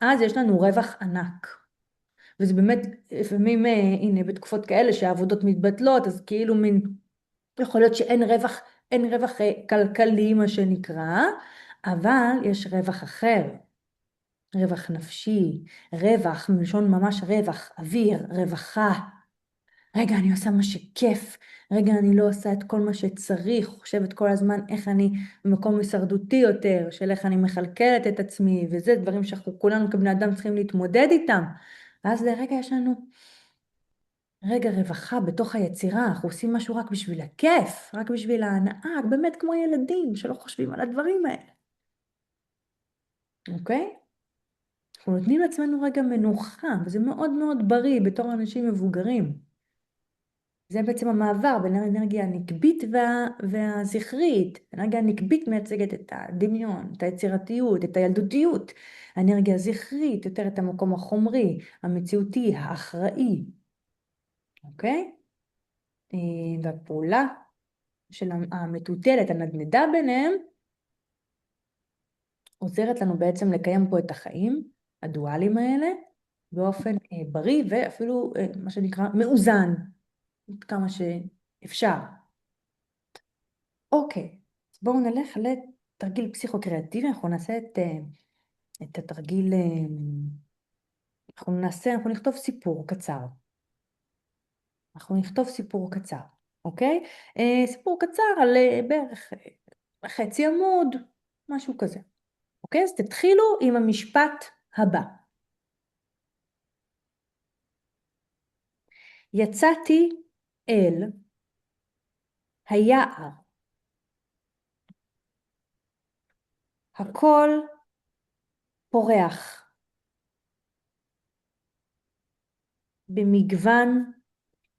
אז יש לנו רווח ענק. וזה באמת, לפעמים, הנה, בתקופות כאלה שהעבודות מתבטלות, אז כאילו מין, יכול להיות שאין רווח כלכלי, מה שנקרא, אבל יש רווח אחר, רווח נפשי, רווח, מלשון ממש רווח, אוויר, רווחה. רגע, אני עושה מה שכיף, רגע, אני לא עושה את כל מה שצריך, חושבת כל הזמן איך אני במקום הישרדותי יותר, של איך אני מכלכלת את עצמי, וזה דברים שאנחנו כולנו כבני אדם צריכים להתמודד איתם. ואז לרגע יש לנו רגע רווחה בתוך היצירה, אנחנו עושים משהו רק בשביל הכיף, רק בשביל ההנאה, באמת כמו ילדים שלא חושבים על הדברים האלה. אוקיי? אנחנו נותנים לעצמנו רגע מנוחה, וזה מאוד מאוד בריא בתור אנשים מבוגרים. זה בעצם המעבר בין האנרגיה הנקבית והזכרית. האנרגיה הנקבית מייצגת את הדמיון, את היצירתיות, את הילדותיות. האנרגיה הזכרית יותר את המקום החומרי, המציאותי, האחראי. אוקיי? והפעולה של המטוטלת, הנדנדה ביניהם, עוזרת לנו בעצם לקיים פה את החיים, הדואליים האלה, באופן בריא ואפילו מה שנקרא מאוזן, כמה שאפשר. אוקיי, אז בואו נלך לתרגיל פסיכו-קריאטיבי, אנחנו נעשה את התרגיל, אנחנו נכתוב סיפור קצר. אוקיי? סיפור קצר על בערך חצי עמוד, משהו כזה. אוקיי? אז תתחילו עם המשפט הבא. יצאתי אל היער. הכל פורח. במגוון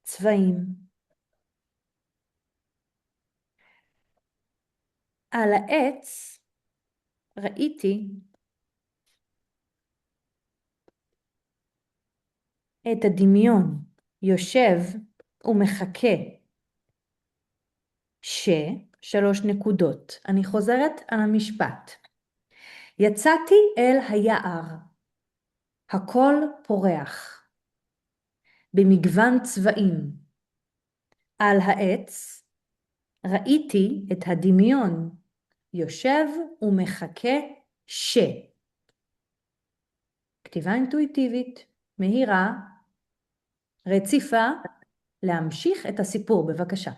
צבעים. על העץ ראיתי את הדמיון יושב ומחכה שלוש נקודות. אני חוזרת על המשפט. יצאתי אל היער. הכל פורח. במגוון צבעים. על העץ ראיתי את הדמיון יושב ומחכה כתיבה אינטואיטיבית, מהירה, רציפה, להמשיך את הסיפור, בבקשה.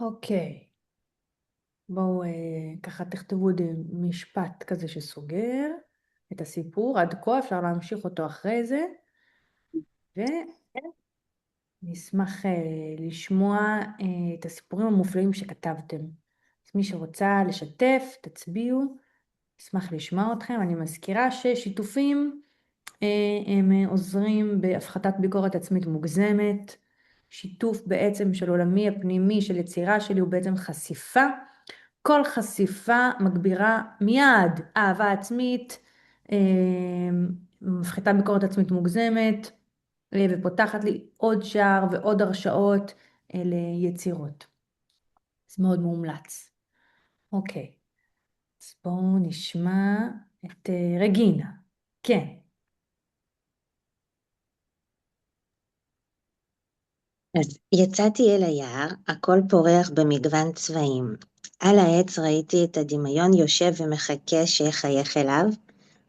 אוקיי, בואו ככה תכתבו עוד משפט כזה שסוגר את הסיפור. עד כה אפשר להמשיך אותו אחרי זה, ונשמח לשמוע את הסיפורים המופלאים שכתבתם. אז מי שרוצה לשתף, תצביעו, נשמח לשמוע אתכם. אני מזכירה ששיתופים הם עוזרים בהפחתת ביקורת עצמית מוגזמת. שיתוף בעצם של עולמי הפנימי, של יצירה שלי, הוא בעצם חשיפה. כל חשיפה מגבירה מיד אהבה עצמית, מפחיתה ביקורת עצמית מוגזמת, ופותחת לי עוד שער ועוד הרשאות ליצירות. זה מאוד מומלץ. אוקיי, אז בואו נשמע את רגינה. כן. אז יצאתי אל היער, הכל פורח במגוון צבעים. על העץ ראיתי את הדמיון יושב ומחכה שיחייך אליו,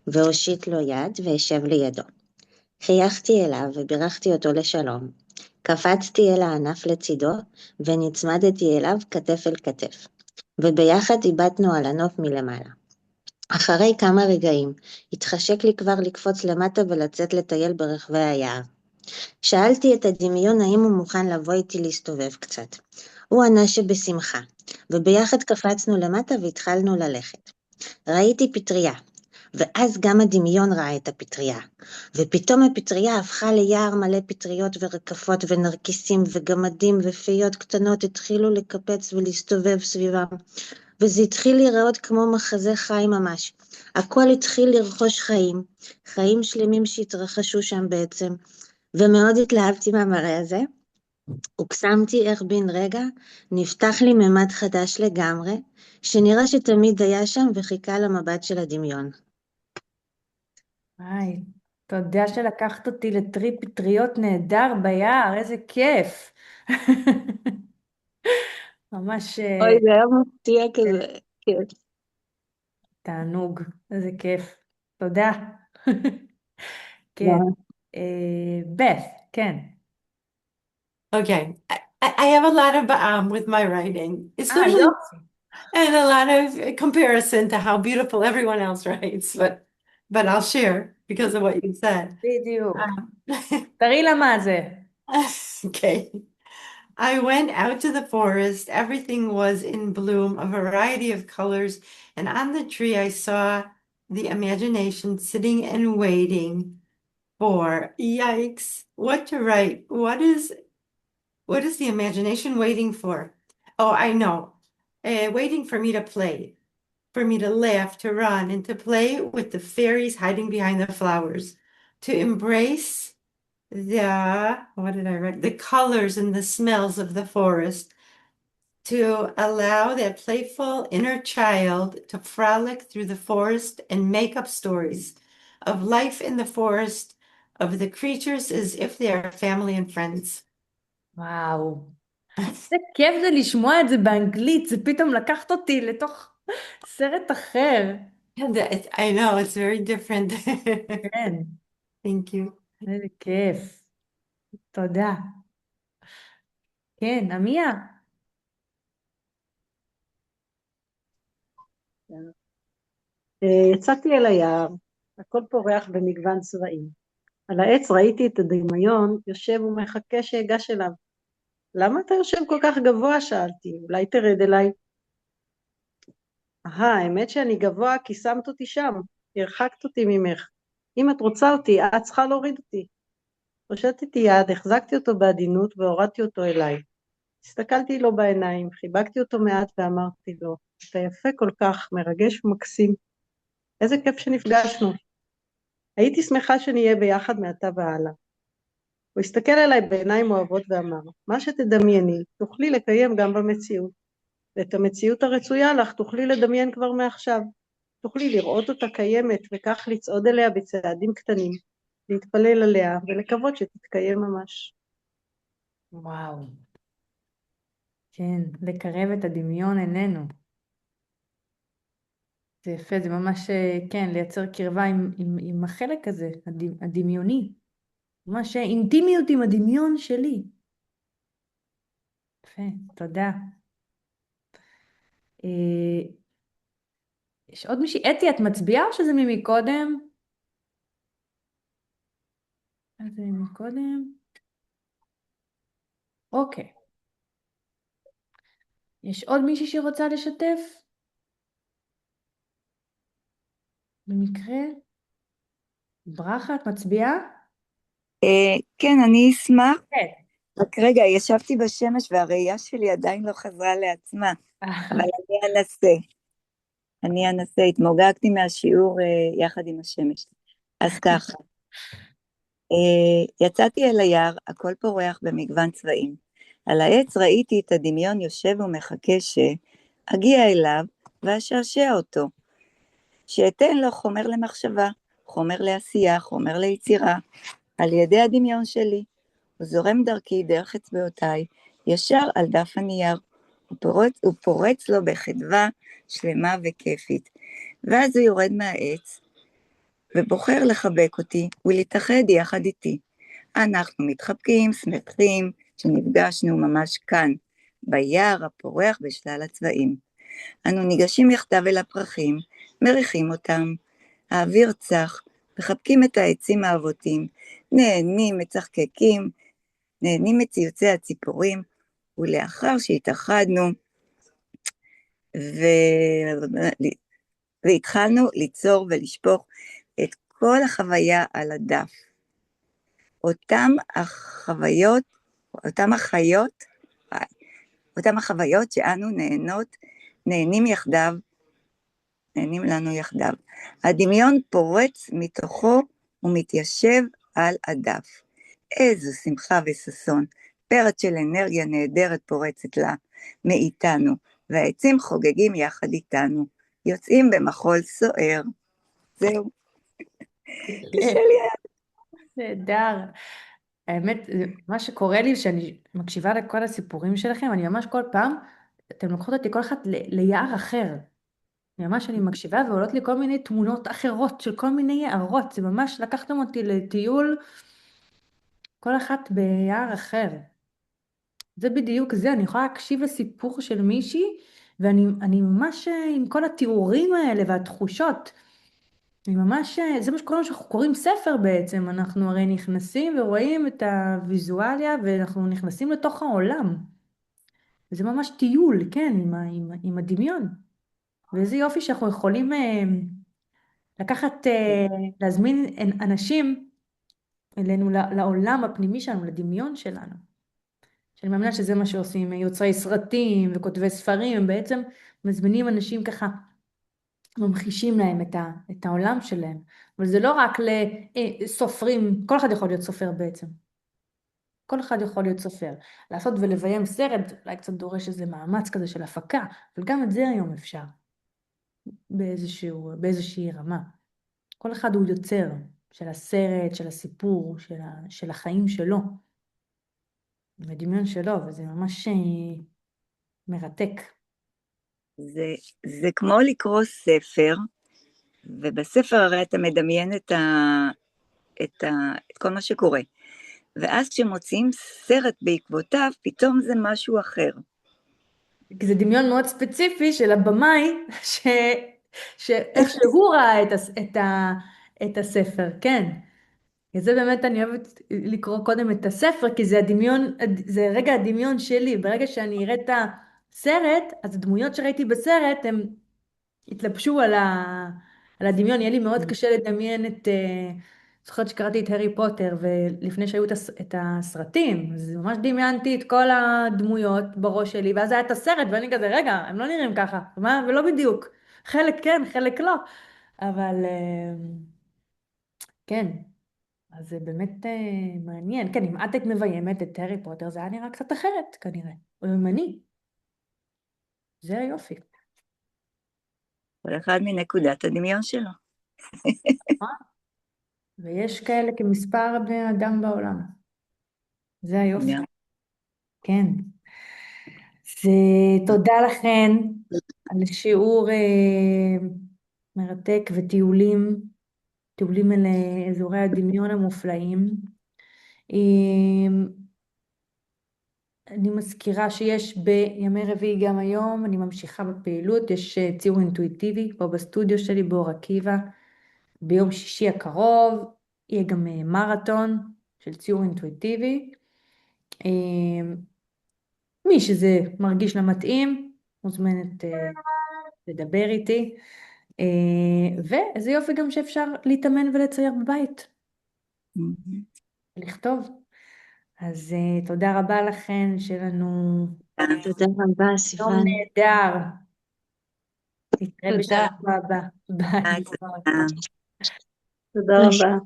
והושיט לו יד ואשב לידו. חייכתי אליו ובירכתי אותו לשלום. קפצתי אל הענף לצידו, ונצמדתי אליו כתף אל כתף. וביחד הבטנו על הנוף מלמעלה. אחרי כמה רגעים, התחשק לי כבר לקפוץ למטה ולצאת לטייל ברחבי היער. שאלתי את הדמיון האם הוא מוכן לבוא איתי להסתובב קצת. הוא ענה שבשמחה, וביחד קפצנו למטה והתחלנו ללכת. ראיתי פטריה, ואז גם הדמיון ראה את הפטריה, ופתאום הפטריה הפכה ליער מלא פטריות ורקפות ונרקיסים וגמדים ופיות קטנות התחילו לקפץ ולהסתובב סביבם, וזה התחיל להיראות כמו מחזה חי ממש. הכל התחיל לרכוש חיים, חיים שלמים שהתרחשו שם בעצם, ומאוד התלהבתי מהמראה הזה, וקסמתי איך בן רגע נפתח לי ממד חדש לגמרי, שנראה שתמיד היה שם וחיכה למבט של הדמיון. היי, תודה שלקחת אותי לטריפ פטריות נהדר ביער, איזה כיף. ממש אוי, זה היה מפתיע כזה, כן. תענוג, איזה כיף. תודה. כן, בת, כן. Okay. I have a lot of with my writing, especially יופי. and a lot of comparison to how beautiful everyone else writes, but I'll share because of what you said. בדיוק. Um, תראי לה מה זה. okay. I went out to the forest. Everything was in bloom, a variety of colors, and on the tree I saw the imagination sitting and waiting for, yikes, what to write. What is the imagination waiting for? Oh, I know. Waiting for me to play, for me to laugh, to run, and to play with the fairies hiding behind the flowers, to embrace what did I write? The colors and the smells of the forest, to allow that playful inner child to frolic through the forest and make up stories of life in the forest, of the creatures as if they are family and friends. וואו. איזה כיף זה לשמוע את זה באנגלית, זה פתאום לקחת אותי לתוך סרט אחר. I know, it's very different. כן, Thank you. איזה כיף. תודה. כן, עמיה. יצאתי אל היער, הכל פורח במגוון צבעים. על העץ ראיתי את הדמיון יושב ומחכה שאגש אליו. למה אתה יושב כל כך גבוה? שאלתי, אולי תרד אליי. האמת שאני גבוה כי שמת אותי שם, הרחקת אותי ממך. אם את רוצה אותי, את צריכה להוריד אותי. הושטתי יד, החזקתי אותו בעדינות והורדתי אותו אליי. הסתכלתי לו בעיניים, חיבקתי אותו מעט ואמרתי לו, אתה יפה כל כך, מרגש ומקסים. איזה כיף שנפגשנו. הייתי שמחה שנהיה ביחד מעתה והלאה. הוא הסתכל אליי בעיניים אוהבות ואמר, מה שתדמייני, תוכלי לקיים גם במציאות. ואת המציאות הרצויה לך תוכלי לדמיין כבר מעכשיו. תוכלי לראות אותה קיימת וכך לצעוד אליה בצעדים קטנים, להתפלל עליה ולקוות שתתקיים ממש. וואו. כן, לקרב את הדמיון אלינו. זה יפה, זה ממש, כן, לייצר קרבה עם החלק הזה, הדמיוני. ממש אינטימיות עם הדמיון שלי. יפה, תודה. יש עוד מישהי? אתי, את מצביעה או שזה ממקודם? זה ממקודם? אוקיי. יש עוד מישהי שרוצה לשתף? במקרה? ברכה, את מצביעה? כן, אני אשמח. כן. רק רגע, ישבתי בשמש והראייה שלי עדיין לא חזרה לעצמה, אבל אני אנסה, התמוגגתי מהשיעור יחד עם השמש. אז ככה, יצאתי אל היער, הכל פורח במגוון צבעים. על העץ ראיתי את הדמיון יושב ומחכה שאגיע אליו ואשעשע אותו, שאתן לו חומר למחשבה, חומר לעשייה, חומר ליצירה, על ידי הדמיון שלי. הוא זורם דרכי דרך אצבעותיי, ישר על דף הנייר, הוא פורץ לו בחדווה שלמה וכיפית, ואז הוא יורד מהעץ, ובוחר לחבק אותי ולהתאחד יחד איתי. אנחנו מתחבקים, שמחים, שנפגשנו ממש כאן, ביער הפורח בשלל הצבעים. אנו ניגשים יחדיו אל הפרחים, מריחים אותם, האוויר צח, מחבקים את העצים האבותים, נהנים, מצחקקים, נהנים מציוצי הציפורים, ולאחר שהתאחדנו והתחלנו ליצור ולשפוך את כל החוויה על הדף. אותם החוויות שאנו נהנים לנו יחדיו. הדמיון פורץ מתוכו ומתיישב על הדף. איזו שמחה וששון, פרץ של אנרגיה נהדרת פורצת לה מאיתנו, והעצים חוגגים יחד איתנו, יוצאים במחול סוער. זהו. קשה לי היה. נהדר. האמת, מה שקורה לי, שאני מקשיבה לכל הסיפורים שלכם, אני ממש כל פעם, אתם לוקחות אותי כל אחד ליער אחר. ממש אני מקשיבה ועולות לי כל מיני תמונות אחרות של כל מיני יערות. זה ממש לקחתם אותי לטיול, כל אחת ביער אחר. זה בדיוק זה, אני יכולה להקשיב לסיפור של מישהי, ואני ממש עם כל התיאורים האלה והתחושות, אני ממש, זה מה שקורה שאנחנו קוראים ספר בעצם, אנחנו הרי נכנסים ורואים את הוויזואליה, ואנחנו נכנסים לתוך העולם. וזה ממש טיול, כן, עם הדמיון. ואיזה יופי שאנחנו יכולים לקחת, להזמין אנשים אלינו לעולם הפנימי שלנו, לדמיון שלנו. שאני מאמינה שזה מה שעושים יוצרי סרטים וכותבי ספרים, הם בעצם מזמינים אנשים ככה, ממחישים להם את העולם שלהם. אבל זה לא רק לסופרים, כל אחד יכול להיות סופר בעצם. כל אחד יכול להיות סופר. לעשות ולביים סרט, אולי קצת דורש איזה מאמץ כזה של הפקה, אבל גם את זה היום אפשר, באיזושהי רמה. כל אחד הוא יוצר של הסרט, של הסיפור, של החיים שלו, הדמיון שלו, וזה ממש מרתק. זה כמו לקרוא ספר, ובספר הרי אתה מדמיין את כל מה שקורה. ואז כשמוציאים סרט בעקבותיו, פתאום זה משהו אחר. כי זה דמיון מאוד ספציפי של הבמאי, שאיך שהוא ראה את הספר, כן. זה באמת אני אוהבת לקרוא קודם את הספר, כי זה הדמיון, זה רגע הדמיון שלי. ברגע שאני אראה את הסרט, אז הדמויות שראיתי בסרט, הם התלבשו על הדמיון. יהיה לי מאוד קשה לדמיין זוכרת שקראתי את הארי פוטר, ולפני שהיו את הסרטים, אז ממש דמיינתי את כל הדמויות בראש שלי, ואז היה את הסרט, ואני כזה, רגע, הם לא נראים ככה, מה? ולא בדיוק. חלק כן, חלק לא. אבל כן, אז זה באמת מעניין. כן, אם את היית מביימת את הארי פוטר, זה היה נראה קצת אחרת, כנראה. או אם אני. זה היופי. כל אחד מנקודת הדמיון שלו. ויש כאלה כמספר בני אדם בעולם. זה היופי. כן. אז תודה לכן על שיעור מרתק וטיולים, טיולים אל אזורי הדמיון המופלאים. אני מזכירה שיש בימי רביעי גם היום, אני ממשיכה בפעילות, יש ציור אינטואיטיבי פה בסטודיו שלי באור עקיבא, ביום שישי הקרוב, יהיה גם מרתון של ציור אינטואיטיבי. מי שזה מרגיש לה מתאים, מוזמנת לדבר איתי. ואיזה יופי גם שאפשר להתאמן ולצייר בבית, לכתוב. אז תודה רבה לכן, שיהיה לנו תודה רבה, יום סיוון. נהדר. נתראה תודה. בשבוע הבא. ביי. תודה. תודה רבה.